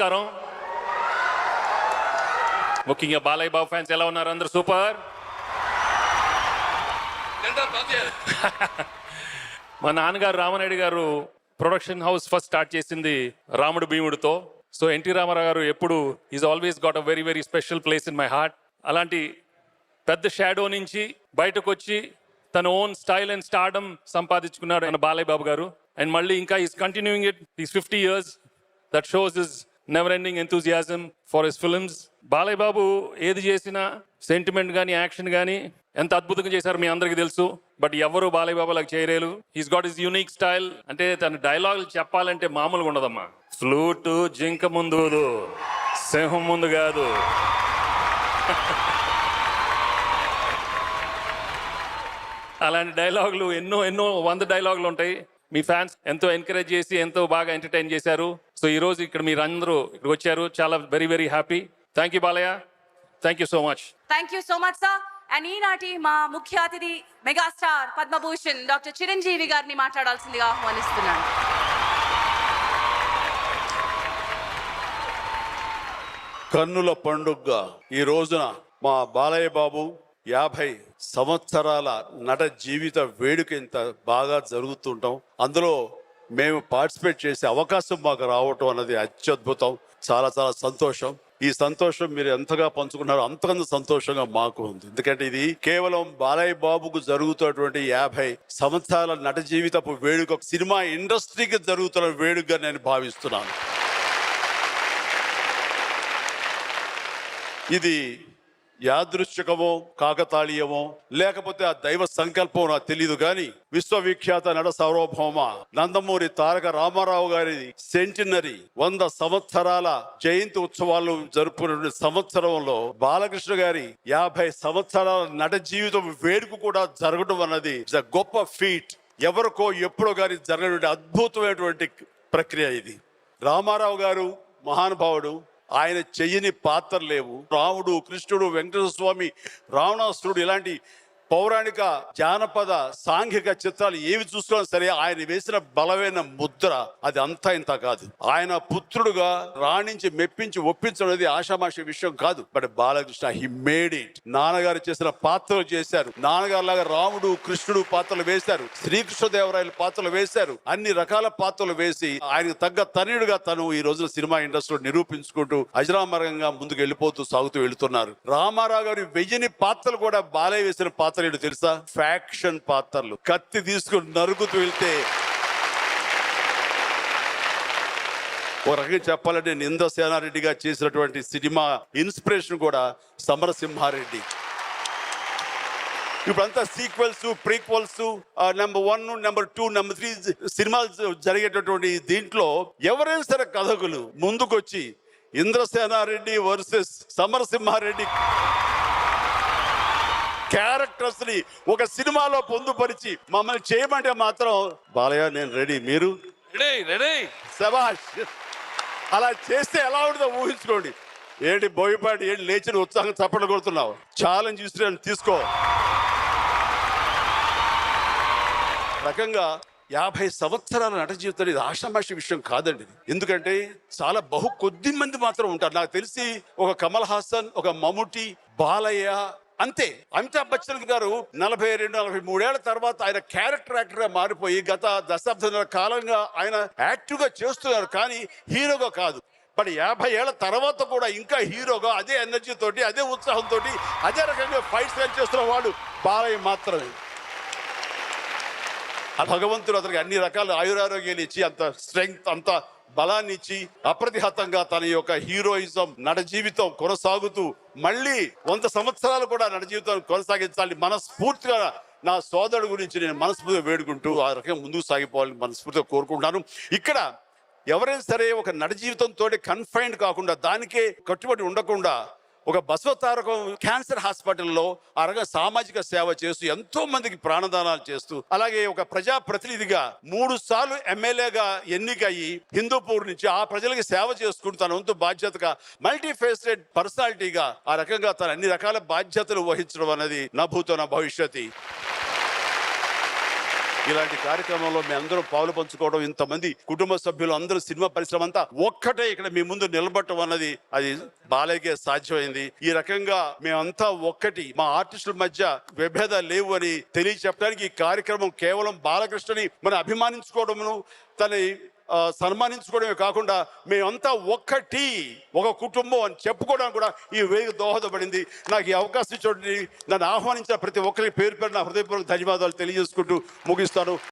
నమస్కారం. ముఖ్యంగా బాలయ్య బాబు ఫ్యాన్స్ ఎలా ఉన్నారు? అందరూ సూపర్. మా నాన్నగారు రామనాయుడు గారు ప్రొడక్షన్ హౌస్ ఫస్ట్ స్టార్ట్ చేసింది రాముడు భీముడితో. సో ఎన్టీ రామారావు గారు ఎప్పుడు is always got a very very special place in my heart. అలాంటి పెద్ద షాడో నుంచి బయటకు వచ్చి తన ఓన్ స్టైల్ అండ్ స్టార్డమ్ సంపాదించుకున్నాడు ఆయన బాలయ్య బాబు గారు. అండ్ మళ్ళీ ఇంకా is continuing it is 50 years. That shows is never ending enthusiasm for his films. Balayya Babu ఏది చేసినా సెంటిమెంట్ కానీ యాక్షన్ కానీ ఎంత అద్భుతంగా చేశారు మీ అందరికీ తెలుసు. బట్ ఎవరు బాలయ్య బాబు లాగా చేయలేరు. He's got his unique style. అంటే తన డైలాగులు చెప్పాలంటే మామూలుగా ఉండదమ్మా. ఫ్లూటు జింక ముందు సింహం ముందు కాదు. అలాంటి డైలాగులు ఎన్నో 100 డైలాగులు ఉంటాయి. మీ ఫ్యాన్స్ ఎంతో ఎంకరేజ్ చేసి ఎంతో బాగా ఎంటర్టైన్ చేశారు. సో ఈ రోజు ఇక్కడ మీరు అందరూ ఇక్కడికి వచ్చారు. చాలా very very happy. Thank you Balayya. Thank you so much. Thank you so much sir. And ఈనాటి మా ముఖ్య అతిథి మెగాస్టార్ పద్మభూషణ్ డాక్టర్ చిరంజీవి గారిని మాట్లాడాల్సిందిగా ఆహ్వానిస్తున్నాను. కన్నుల పండుగగా ఈ రోజున మా బాలయ్య బాబు 50 సంవత్సరాల నట జీవిత వేడుక ఇంత బాగా జరుగుతుంటాం. అందులో మేము పార్టిసిపేట్ చేసే అవకాశం మాకు రావటం అన్నది అత్యద్భుతం. చాలా చాలా సంతోషం. ఈ సంతోషం మీరు ఎంతగా పంచుకున్నారో అంతకంత సంతోషంగా మాకు ఉంది. ఎందుకంటే ఇది కేవలం బాలయ్య బాబుకు జరుగుతున్నటువంటి 50 సంవత్సరాల నట జీవితపు వేడుక, సినిమా ఇండస్ట్రీకి జరుగుతున్న వేడుకగా నేను భావిస్తున్నాను. ఇది యాదృశ్చికమో కాకతాళీయమో లేకపోతే ఆ దైవ సంకల్పం నాకు తెలియదు, కానీ విశ్వవిఖ్యాత నట సార్వభౌమ నందమూరి తారక రామారావు గారి సెంటినరీ 100 సంవత్సరాల జయంతి ఉత్సవాలు జరుపుకునే సంవత్సరంలో బాలకృష్ణ గారి 50 సంవత్సరాల నట జీవితం వేడుక కూడా జరగడం అన్నది గొప్ప ఫీట్. ఎవరికో ఎప్పుడో గారి జరగటువంటి అద్భుతమైనటువంటి ప్రక్రియ ఇది. రామారావు గారు మహానుభావుడు. ఆయన చెయ్యని పాత్రలు లేవు. రాముడు, కృష్ణుడు, వెంకటేశ్వర స్వామి, రావణాసురుడు ఇలాంటి పౌరాణిక జానపద సాంఘిక చిత్రాలు ఏవి చూసుకున్నా సరే ఆయన వేసిన బలమైన ముద్ర అది అంతా ఇంత కాదు. ఆయన పుత్రుడుగా రాణించి మెప్పించి ఒప్పించడం ఆషామాషి విషయం కాదు. But Balakrishna he made it. నాన్నగారు చేసిన పాత్రలు చేశారు. నాన్నగారు లాగా రాముడు, కృష్ణుడు పాత్రలు వేశారు. శ్రీకృష్ణదేవరాయల పాత్రలు వేశారు. అన్ని రకాల పాత్రలు వేసి ఆయనకు తగ్గ తనయుడుగా తను ఈ రోజున సినిమా ఇండస్ట్రీలో నిరూపించుకుంటూ అజరామరంగా ముందుకు వెళ్ళిపోతూ సాగుతూ వెళుతున్నారు. రామారావు గారి 1000 పాత్రలు కూడా బాలయ్య వేసిన పాత్ర తెలుసా? ఫ్యాక్షన్ పాత్రలు. కత్తి తీసుకుని నరుకుతూ వెళ్తే ఓ రకంగా చెప్పాలంటే నిందసేనారెడ్డిగా చేసినటువంటి సినిమా ఇన్స్పిరేషన్ కూడా సమరసింహారెడ్డి. ఇప్పుడంతా sequels, prequels, number 1, number 2, number 3 సినిమాలు జరిగేటటువంటి దీంట్లో ఎవరైనా సరే కథకులు ముందుకొచ్చి ఇంద్రసేనారెడ్డి వర్సెస్ సమరసింహారెడ్డి క్యారెక్టర్స్ ని ఒక సినిమాలో పొందుపరిచి మమ్మల్ని చేయమంటే మాత్రం బాలయ్య నేను రెడీ, మీరు రెడీ శభాష్. అలా చేస్తే ఎలా ఉంటుందో ఊహించుకోండి. ఏంటి బోయపాటి, ఏంటి లేచిన ఉత్సాహం చప్పట్లు కొడుతున్నావు? ఛాలెంజ్ ఇస్తున్నాను, తీసుకో. రకంగా 50 సంవత్సరాల నట జీవితం ఇది ఆషామాషి విషయం కాదండి. ఎందుకంటే చాలా కొద్ది మంది మాత్రం ఉంటారు. నాకు తెలిసి ఒక కమల్ హాసన్, ఒక మమ్ముటి, బాలయ్య అంతే. అమితాబ్ బచ్చన్ గారు 42-43 ఏళ్ల తర్వాత ఆయన క్యారెక్టర్ యాక్టర్ గా మారిపోయి గత దశాబ్దాల కాలంగా ఆయన యాక్టివ్ గా చేస్తున్నారు, కానీ హీరోగా కాదు. బట్ 50 ఏళ్ల తర్వాత కూడా ఇంకా హీరోగా అదే ఎనర్జీ తోటి, అదే ఉత్సాహంతో, అదే రకంగా ఫైట్స్ చేస్తున్న వాడు బాలయ్య మాత్రమే. భగవంతుడు అతనికి అన్ని రకాల ఆయురారోగ్యాలు ఇచ్చి, అంత స్ట్రెంగ్త్, అంత బలాన్ని ఇచ్చి అప్రతిహతంగా తన యొక్క హీరోయిజం నట జీవితం కొనసాగుతూ మళ్ళీ 100 సంవత్సరాలు కూడా నట జీవితం కొనసాగించాలి మనస్ఫూర్తిగా నా సోదరుడు గురించి నేను మనస్ఫూర్తిగా వేడుకుంటూ ఆ రకంగా ముందుకు సాగిపోవాలని మనస్ఫూర్తిగా కోరుకుంటున్నాను. ఇక్కడ ఎవరైనా సరే ఒక నట జీవితంతో కన్ఫైన్డ్ కాకుండా, దానికే కట్టుబడి ఉండకుండా ఒక బసవతారకం క్యాన్సర్ హాస్పిటల్లో అరగా సామాజిక సేవ చేస్తూ ఎంతో మందికి ప్రాణదానాలు చేస్తూ, అలాగే ఒక ప్రజా ప్రతినిధిగా 3 సార్లు ఎమ్మెల్యేగా ఎన్నికయ్యి హిందూపూర్ నుంచి ఆ ప్రజలకి సేవ చేసుకుంటూ తన వంతు బాధ్యతగా మల్టీఫేసెడ్ పర్సనాలిటీగా ఆ రకంగా తన అన్ని రకాల బాధ్యతలు వహించడం అనేది నా భూతో నా భవిష్యత్తు. ఇలాంటి కార్యక్రమంలో మేము అందరం పాలు పంచుకోవడం, ఇంతమంది కుటుంబ సభ్యులు అందరూ సినిమా పరిశ్రమ అంతా ఒక్కటే ఇక్కడ మీ ముందు నిలబడటం అన్నది అది బాలయ్యకే సాధ్యమైంది. ఈ రకంగా మేమంతా ఒక్కటి, మా ఆర్టిస్టుల మధ్య విభేదాలు లేవు అని తెలియచెప్పడానికి ఈ కార్యక్రమం కేవలం బాలకృష్ణని మనం అభిమానించుకోవడమును, తన సన్మానించుకోవడమే కాకుండా మేమంతా ఒక్కటి, ఒక కుటుంబం అని చెప్పుకోవడానికి కూడా ఈ వేదిక దోహదపడింది. నాకు ఈ అవకాశం ఇచ్చి నన్ను ఆహ్వానించిన ప్రతి ఒక్కరికి పేరు పేరు నా హృదయపూర్వక ధన్యవాదాలు తెలియజేసుకుంటూ ముగిస్తాను.